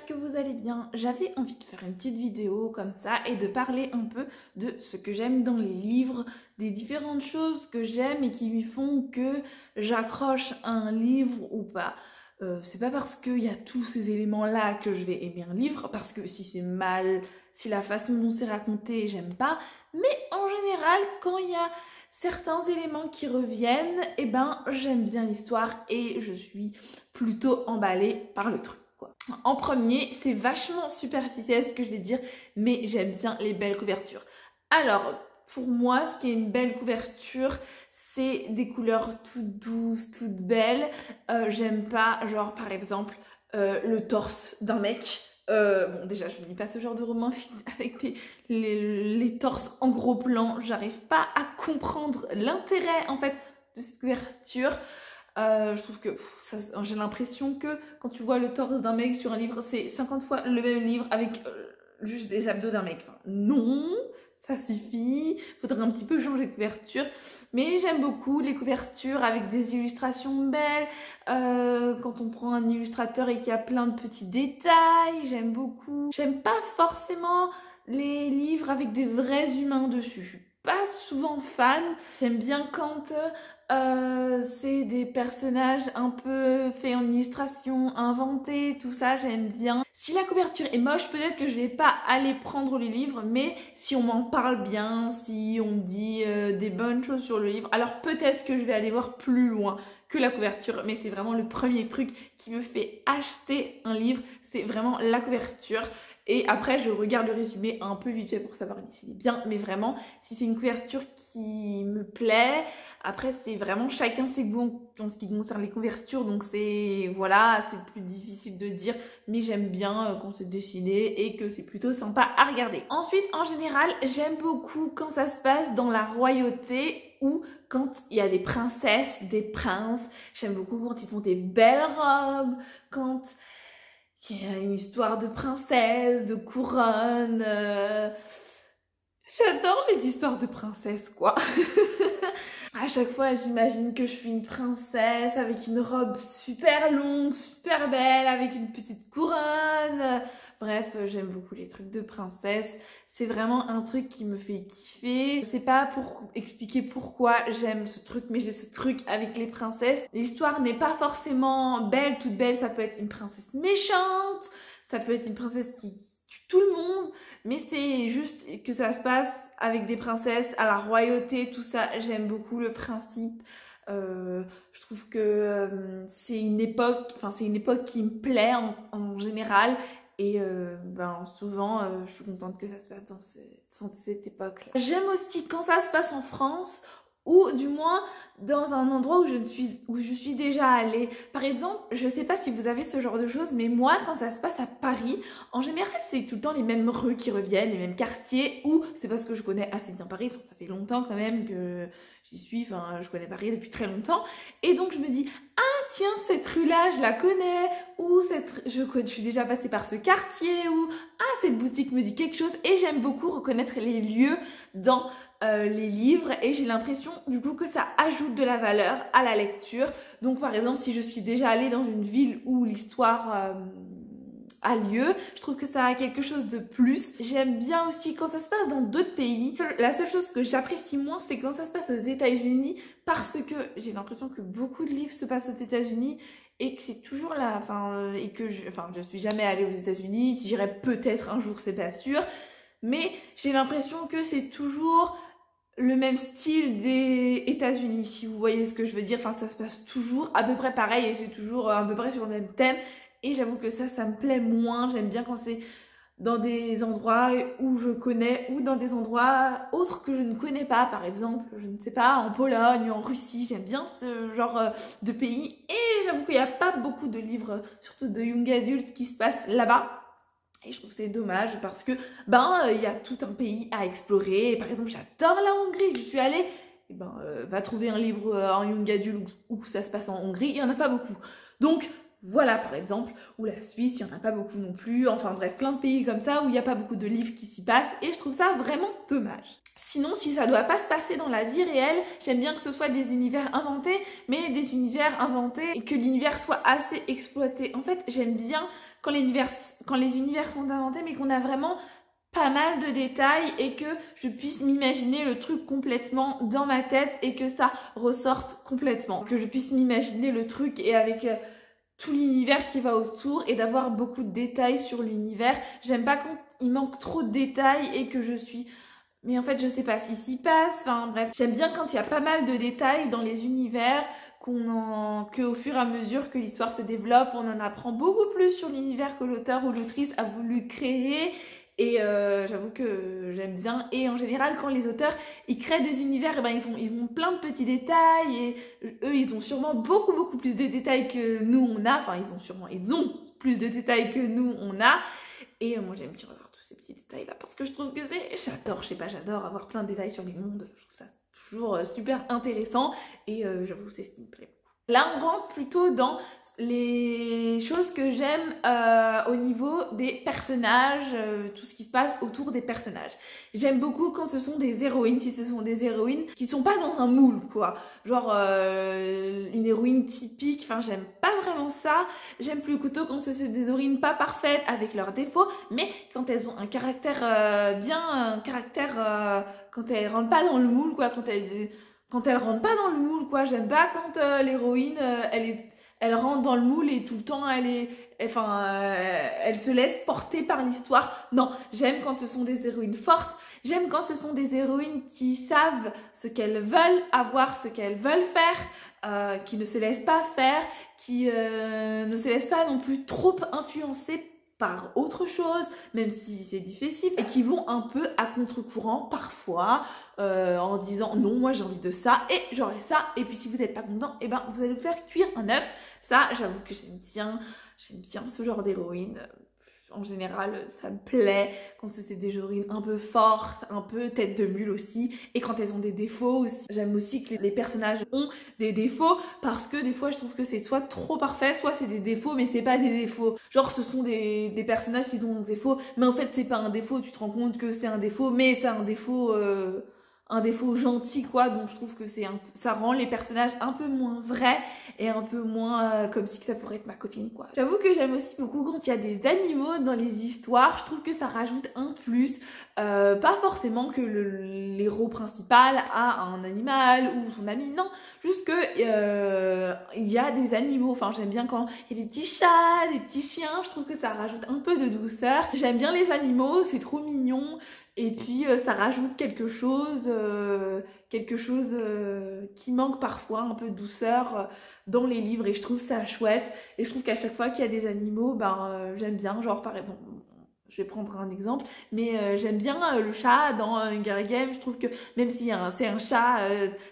j'espère que vous allez bien. J'avais envie de faire une petite vidéo comme ça et de parler un peu de ce que j'aime dans les livres, des différentes choses que j'aime et qui lui font que j'accroche à un livre ou pas. C'est pas parce qu'il y a tous ces éléments-là que je vais aimer un livre, parce que si c'est mal, si la façon dont c'est raconté, j'aime pas. Mais en général, quand il y a certains éléments qui reviennent, eh ben j'aime bien l'histoire et je suis plutôt emballée par le truc, quoi. En premier, c'est vachement superficiel ce que je vais dire, mais j'aime bien les belles couvertures. Alors, pour moi, ce qui est une belle couverture, c'est des couleurs toutes douces, toutes belles. J'aime pas, genre par exemple, le torse d'un mec. Bon, déjà, je ne lis pas ce genre de roman avec les torses en gros plan. J'arrive pas à comprendre l'intérêt, en fait, de cette couverture. Je trouve que j'ai l'impression que quand tu vois le torse d'un mec sur un livre, c'est 50 fois le même livre avec juste des abdos d'un mec. Enfin, non, ça suffit. Faudrait un petit peu changer de couverture. Mais j'aime beaucoup les couvertures avec des illustrations belles. Quand on prend un illustrateur et qu'il y a plein de petits détails, j'aime beaucoup. J'aime pas forcément les livres avec des vrais humains dessus. Je suis pas souvent fan. J'aime bien quand c'est des personnages un peu faits en illustration, inventés, tout ça, j'aime bien. Si la couverture est moche, peut-être que je vais pas aller prendre le livre, mais si on m'en parle bien, si on dit des bonnes choses sur le livre, alors peut-être que je vais aller voir plus loin que la couverture, mais c'est vraiment le premier truc qui me fait acheter un livre, c'est vraiment la couverture. Et après, je regarde le résumé un peu vite fait pour savoir s'il est bien, mais vraiment, si c'est une couverture qui me plaît, après, c'est vraiment chacun ses goûts en ce qui concerne les couvertures, donc voilà, c'est plus difficile de dire, mais j'aime bien quand c'est dessiné et que c'est plutôt sympa à regarder. Ensuite, en général, j'aime beaucoup quand ça se passe dans la royauté ou quand il y a des princesses, des princes. J'aime beaucoup quand ils ont des belles robes, quand il y a une histoire de princesse, de couronne. J'adore les histoires de princesses, quoi. À chaque fois, j'imagine que je suis une princesse avec une robe super longue, super belle, avec une petite couronne. Bref, j'aime beaucoup les trucs de princesse. C'est vraiment un truc qui me fait kiffer. Je sais pas pour expliquer pourquoi j'aime ce truc, mais j'ai ce truc avec les princesses. L'histoire n'est pas forcément belle, toute belle. Ça peut être une princesse méchante, ça peut être une princesse qui tue tout le monde, mais c'est juste que ça se passe avec des princesses à la royauté, tout ça. J'aime beaucoup le principe. Je trouve que c'est une époque qui me plaît en général. Et souvent, je suis contente que ça se passe dans cette époque-là. J'aime aussi quand ça se passe en France, ou du moins dans un endroit où je suis déjà allée. Par exemple, je sais pas si vous avez ce genre de choses, mais moi, quand ça se passe à Paris, en général, c'est tout le temps les mêmes rues qui reviennent, les mêmes quartiers, ou c'est parce que je connais assez bien Paris, ça fait longtemps quand même que j'y suis, je connais Paris depuis très longtemps, et donc je me dis, ah tiens, cette rue-là, je la connais, ou je suis déjà passée par ce quartier, ou ah, cette boutique me dit quelque chose, et j'aime beaucoup reconnaître les lieux dans les livres, et j'ai l'impression du coup que ça ajoute de la valeur à la lecture. Donc par exemple, si je suis déjà allée dans une ville où l'histoire a lieu, je trouve que ça a quelque chose de plus. J'aime bien aussi quand ça se passe dans d'autres pays. La seule chose que j'apprécie moins, c'est quand ça se passe aux États-Unis, parce que j'ai l'impression que beaucoup de livres se passent aux États-Unis et que c'est toujours là, je suis jamais allée aux États-Unis, j'irai peut-être un jour, c'est pas sûr, mais j'ai l'impression que c'est toujours le même style des États-Unis, si vous voyez ce que je veux dire. Ça se passe toujours à peu près pareil et c'est toujours à peu près sur le même thème. Et j'avoue que ça me plaît moins. J'aime bien quand c'est dans des endroits où je connais ou dans des endroits autres que je ne connais pas. Par exemple, je ne sais pas, en Pologne, en Russie. J'aime bien ce genre de pays. Et j'avoue qu'il n'y a pas beaucoup de livres, surtout de young adultes, qui se passent là-bas. Et je trouve que c'est dommage parce que il y a tout un pays à explorer. Et par exemple, j'adore la Hongrie, j'y suis allée. Et va trouver un livre en young adulte où ça se passe en Hongrie, il n'y en a pas beaucoup. Donc voilà, par exemple, ou la Suisse, il n'y en a pas beaucoup non plus. Enfin bref, plein de pays comme ça où il n'y a pas beaucoup de livres qui s'y passent. Et je trouve ça vraiment dommage. Sinon, si ça doit pas se passer dans la vie réelle, j'aime bien que ce soit des univers inventés, mais des univers inventés et que l'univers soit assez exploité. En fait, j'aime bien quand les univers sont inventés, mais qu'on a vraiment pas mal de détails et que je puisse m'imaginer le truc complètement dans ma tête et que ça ressorte complètement. Que je puisse m'imaginer le truc et avec tout l'univers qui va autour et d'avoir beaucoup de détails sur l'univers. J'aime pas quand il manque trop de détails et que je suis... Mais en fait, je sais pas ce qui s'y passe. Enfin bref, j'aime bien quand il y a pas mal de détails dans les univers, qu'au fur et à mesure que l'histoire se développe, on en apprend beaucoup plus sur l'univers que l'auteur ou l'autrice a voulu créer. Et j'avoue que j'aime bien. Et en général, quand les auteurs ils créent des univers, ils font plein de petits détails. Et eux, ils ont sûrement beaucoup plus de détails que nous on a. Enfin, ils ont plus de détails que nous on a. Et moi, j'aime bien avoir tous ces petits détails là parce que je trouve que j'adore avoir plein de détails sur les mondes. Je trouve ça toujours super intéressant. Et j'avoue, c'est ce qui me plaît. Là, on rentre plutôt dans les choses que j'aime au niveau des personnages, tout ce qui se passe autour des personnages. J'aime beaucoup quand ce sont des héroïnes, si ce sont des héroïnes qui sont pas dans un moule, quoi. Genre une héroïne typique, enfin j'aime pas vraiment ça. J'aime plutôt quand ce sont des héroïnes pas parfaites avec leurs défauts, mais quand elles ont un caractère quand elles rentrent pas dans le moule, quoi, quand elle rentre pas dans le moule, quoi. J'aime pas quand l'héroïne, elle rentre dans le moule et tout le temps, elle se laisse porter par l'histoire. Non, j'aime quand ce sont des héroïnes fortes. J'aime quand ce sont des héroïnes qui savent ce qu'elles veulent avoir, ce qu'elles veulent faire, qui ne se laissent pas faire, qui ne se laissent pas non plus trop influencer par autre chose, même si c'est difficile, et qui vont un peu à contre-courant parfois, en disant non, moi j'ai envie de ça, et j'aurai ça, et puis si vous n'êtes pas content, et ben vous allez vous faire cuire un œuf. Ça, j'avoue que j'aime bien ce genre d'héroïne. En général, ça me plaît quand c'est des héroïnes un peu fortes, un peu tête de mule aussi, et quand elles ont des défauts aussi. J'aime aussi que les personnages ont des défauts parce que des fois je trouve que c'est soit trop parfait, soit c'est des défauts mais c'est pas des défauts. Genre ce sont des personnages qui ont des défauts, mais en fait c'est pas un défaut, tu te rends compte que c'est un défaut, mais c'est un défaut gentil, quoi. Donc je trouve que ça rend les personnages un peu moins vrais et un peu moins comme si que ça pourrait être ma copine, quoi. J'avoue que j'aime aussi beaucoup quand il y a des animaux dans les histoires. Je trouve que ça rajoute un plus. Pas forcément que l'héros principal a un animal ou son ami, non, juste que il y a des animaux. Enfin, j'aime bien quand il y a des petits chats, des petits chiens. Je trouve que ça rajoute un peu de douceur. J'aime bien les animaux, c'est trop mignon. Et puis ça rajoute quelque chose qui manque parfois, un peu de douceur dans les livres, et je trouve ça chouette. Et je trouve qu'à chaque fois qu'il y a des animaux, j'aime bien. Genre par exemple, je vais prendre un exemple, mais j'aime bien le chat dans Hunger Games. Je trouve que même si c'est un chat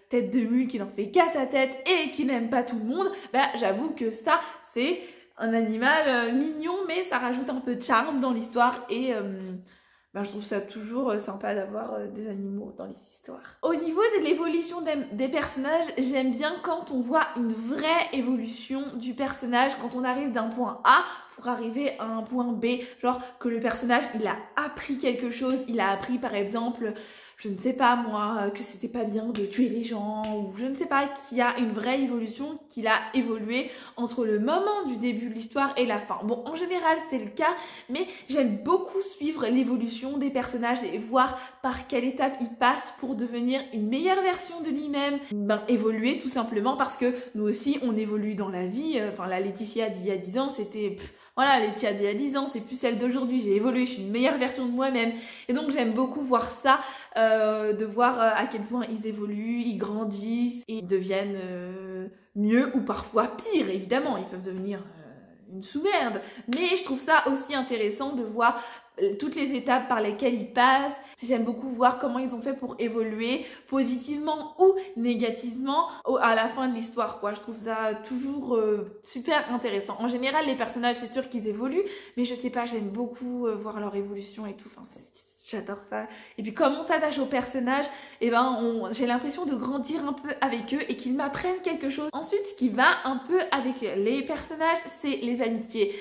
tête de mule qui n'en fait qu'à sa tête et qui n'aime pas tout le monde, j'avoue que ça c'est un animal mignon, mais ça rajoute un peu de charme dans l'histoire. Et je trouve ça toujours sympa d'avoir des animaux dans les histoires. Au niveau de l'évolution des personnages, j'aime bien quand on voit une vraie évolution du personnage, quand on arrive d'un point A pour arriver à un point B. Genre que le personnage, il a appris quelque chose, il a appris par exemple, je ne sais pas moi, que c'était pas bien de tuer les gens, ou je ne sais pas, qu'il y a une vraie évolution, qu'il a évolué entre le moment du début de l'histoire et la fin. Bon, en général, c'est le cas, mais j'aime beaucoup suivre l'évolution des personnages et voir par quelle étape il passe pour devenir une meilleure version de lui-même. Évoluer tout simplement parce que nous aussi, on évolue dans la vie. Enfin, la Laetitia d'il y a 10 ans, c'était... Voilà, Laetitia d'il y a 10 ans, c'est plus celle d'aujourd'hui. J'ai évolué, je suis une meilleure version de moi-même. Et donc, j'aime beaucoup voir ça, de voir à quel point ils évoluent, ils grandissent et ils deviennent mieux ou parfois pire, évidemment. Ils peuvent devenir une sous-merde. Mais je trouve ça aussi intéressant de voir toutes les étapes par lesquelles ils passent. J'aime beaucoup voir comment ils ont fait pour évoluer positivement ou négativement à la fin de l'histoire, quoi. Je trouve ça toujours super intéressant. En général, les personnages, c'est sûr qu'ils évoluent, mais je sais pas, j'aime beaucoup voir leur évolution et tout. Enfin, j'adore ça. Et puis comme on s'attache aux personnages, j'ai l'impression de grandir un peu avec eux et qu'ils m'apprennent quelque chose. Ensuite, ce qui va un peu avec les personnages, c'est les amitiés.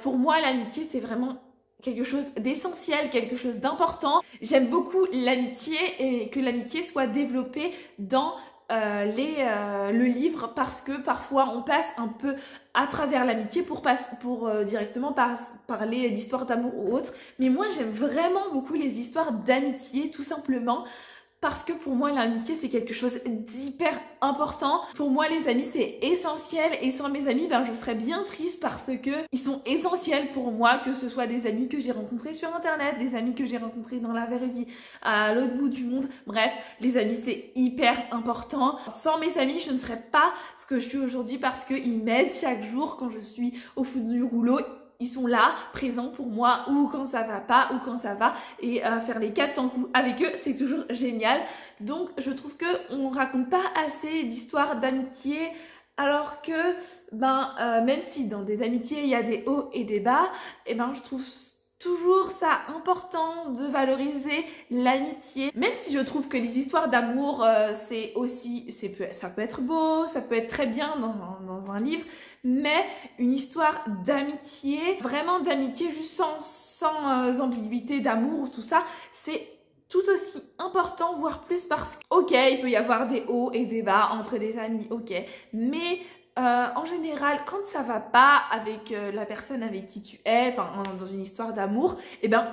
Pour moi, l'amitié, c'est vraiment quelque chose d'essentiel, quelque chose d'important. J'aime beaucoup l'amitié et que l'amitié soit développée dans le livre, parce que parfois on passe un peu à travers l'amitié pour directement parler d'histoires d'amour ou autre. Mais moi j'aime vraiment beaucoup les histoires d'amitié, tout simplement parce que pour moi l'amitié c'est quelque chose d'hyper important. Pour moi les amis c'est essentiel, et sans mes amis je serais bien triste, parce que ils sont essentiels pour moi, que ce soit des amis que j'ai rencontrés sur internet, des amis que j'ai rencontrés dans la vraie vie à l'autre bout du monde. Bref, les amis c'est hyper important. Sans mes amis je ne serais pas ce que je suis aujourd'hui, parce qu'ils m'aident chaque jour quand je suis au fond du rouleau. Ils sont là, présents pour moi, ou quand ça va pas, ou quand ça va, et faire les 400 coups avec eux, c'est toujours génial. Donc je trouve que on raconte pas assez d'histoires d'amitié, alors que même si dans des amitiés il y a des hauts et des bas, je trouve toujours ça important de valoriser l'amitié. Même si je trouve que les histoires d'amour ça peut être beau, ça peut être très bien dans un livre, mais une histoire d'amitié, vraiment d'amitié juste sans ambiguïté d'amour ou tout ça, c'est tout aussi important, voire plus, parce que ok, il peut y avoir des hauts et des bas entre des amis, ok, mais en général, quand ça va pas avec la personne avec qui tu es, dans une histoire d'amour,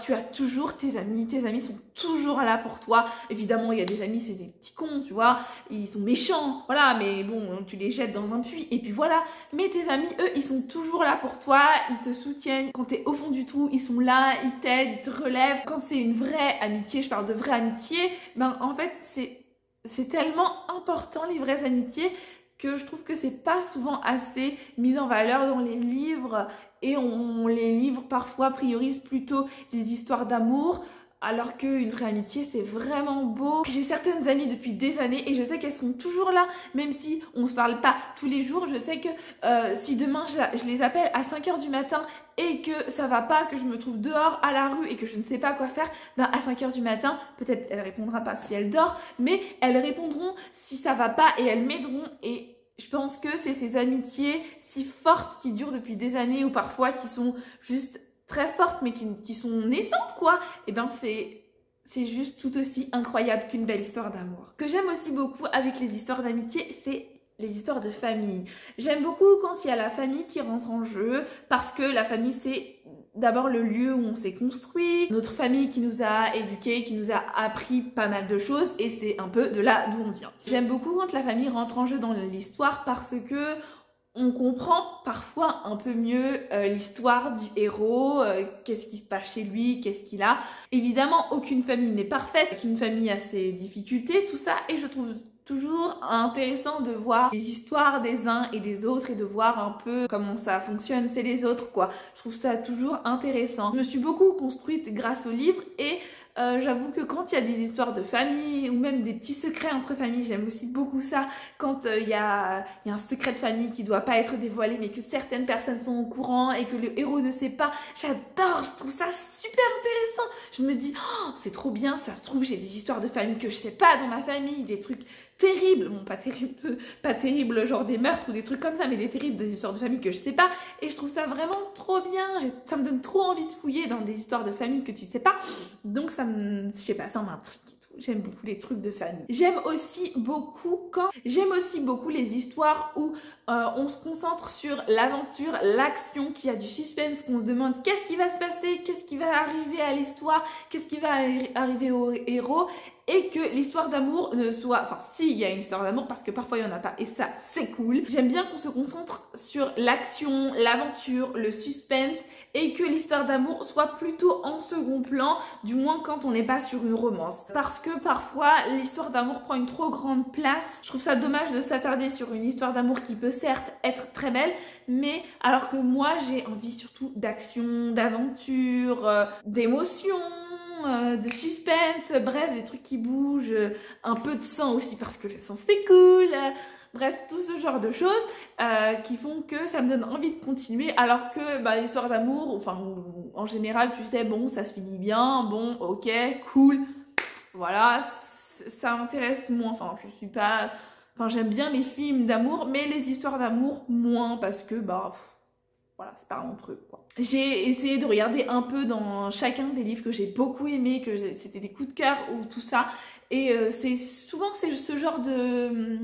tu as toujours tes amis sont toujours là pour toi. Évidemment, il y a des amis, c'est des petits cons, tu vois, ils sont méchants, voilà, mais bon, tu les jettes dans un puits, et puis voilà. Mais tes amis, eux, ils sont toujours là pour toi, ils te soutiennent. Quand t'es au fond du trou, ils sont là, ils t'aident, ils te relèvent. Quand c'est une vraie amitié, je parle de vraie amitié, en fait, c'est tellement important, les vraies amitiés, que je trouve que c'est pas souvent assez mis en valeur dans les livres, et les livres parfois priorisent plutôt les histoires d'amour, alors qu'une vraie amitié c'est vraiment beau. J'ai certaines amies depuis des années et je sais qu'elles sont toujours là, même si on se parle pas tous les jours. Je sais que si demain je les appelle à 5h du matin et que ça va pas, que je me trouve dehors à la rue et que je ne sais pas quoi faire, à 5h du matin, peut-être elle répondra pas si elle dort, mais elles répondront si ça va pas et elles m'aideront. Et je pense que c'est ces amitiés si fortes qui durent depuis des années, ou parfois qui sont juste très fortes mais qui sont naissantes, quoi. C'est juste tout aussi incroyable qu'une belle histoire d'amour. Ce que j'aime aussi beaucoup avec les histoires d'amitié, c'est les histoires de famille. J'aime beaucoup quand il y a la famille qui rentre en jeu, parce que la famille c'est d'abord le lieu où on s'est construit, notre famille qui nous a éduqués, qui nous a appris pas mal de choses, et c'est un peu de là d'où on vient. J'aime beaucoup quand la famille rentre en jeu dans l'histoire, parce que on comprend parfois un peu mieux l'histoire du héros, qu'est-ce qui se passe chez lui, qu'est-ce qu'il a. Évidemment, aucune famille n'est parfaite, aucune famille a ses difficultés, tout ça, et je trouve toujours intéressant de voir les histoires des uns et des autres, et de voir un peu comment ça fonctionne, c'est les autres, quoi. Je trouve ça toujours intéressant. Je me suis beaucoup construite grâce au livre, et j'avoue que quand il y a des histoires de famille, ou même des petits secrets entre familles, j'aime aussi beaucoup ça. Quand il y a un secret de famille qui doit pas être dévoilé, mais que certaines personnes sont au courant et que le héros ne sait pas, j'adore, je trouve ça super intéressant. Je me dis, oh, c'est trop bien, ça se trouve j'ai des histoires de famille que je sais pas dans ma famille, des trucs terribles, bon pas terribles genre des meurtres ou des trucs comme ça, mais des histoires de famille que je sais pas, et je trouve ça vraiment trop bien. Ça me donne trop envie de fouiller dans des histoires de famille que tu sais pas, donc je sais pas, ça m'intrigue et tout. J'aime beaucoup les trucs de famille. J'aime aussi beaucoup les histoires où on se concentre sur l'aventure, l'action, qui a du suspense, qu'on se demande qu'est-ce qui va se passer, qu'est-ce qui va arriver à l'histoire, qu'est-ce qui va arriver au héros, et que l'histoire d'amour ne soit... Enfin, si, il y a une histoire d'amour, parce que parfois il n'y en a pas, et ça, c'est cool. J'aime bien qu'on se concentre sur l'action, l'aventure, le suspense, et que l'histoire d'amour soit plutôt en second plan, du moins quand on n'est pas sur une romance. Parce que parfois, l'histoire d'amour prend une trop grande place. Je trouve ça dommage de s'attarder sur une histoire d'amour qui peut certes être très belle, mais alors que moi, j'ai envie surtout d'action, d'aventure, d'émotion, de suspense, bref, des trucs qui bougent, un peu de sang aussi parce que le sang c'est cool, bref, tout ce genre de choses qui font que ça me donne envie de continuer, alors que l'histoire d'amour, enfin en général tu sais, bon ça se finit bien, bon ok, cool, voilà, ça m'intéresse moins, j'aime bien les films d'amour, mais les histoires d'amour moins, parce que voilà, c'est pas mon truc, quoi. J'ai essayé de regarder un peu dans chacun des livres que j'ai beaucoup aimé, c'était des coups de cœur ou tout ça. Et c'est ce genre de...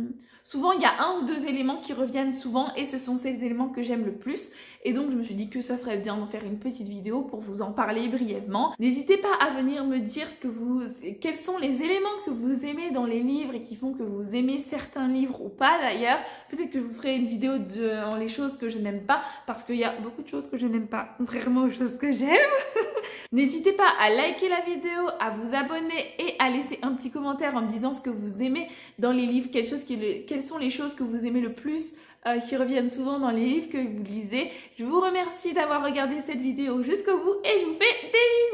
Souvent, il y a 1 ou 2 éléments qui reviennent souvent et ce sont ces éléments que j'aime le plus. Et donc, je me suis dit que ça serait bien d'en faire une petite vidéo pour vous en parler brièvement. N'hésitez pas à venir me dire quels sont les éléments que vous aimez dans les livres et qui font que vous aimez certains livres ou pas d'ailleurs. Peut-être que je vous ferai une vidéo dans les choses que je n'aime pas parce qu'il y a beaucoup de choses que je n'aime pas, contrairement aux choses que j'aime. N'hésitez pas à liker la vidéo, à vous abonner et à laisser un petit commentaire en me disant ce que vous aimez dans les livres, quelles sont les choses que vous aimez le plus, qui reviennent souvent dans les livres que vous lisez. Je vous remercie d'avoir regardé cette vidéo jusqu'au bout et je vous fais des bisous.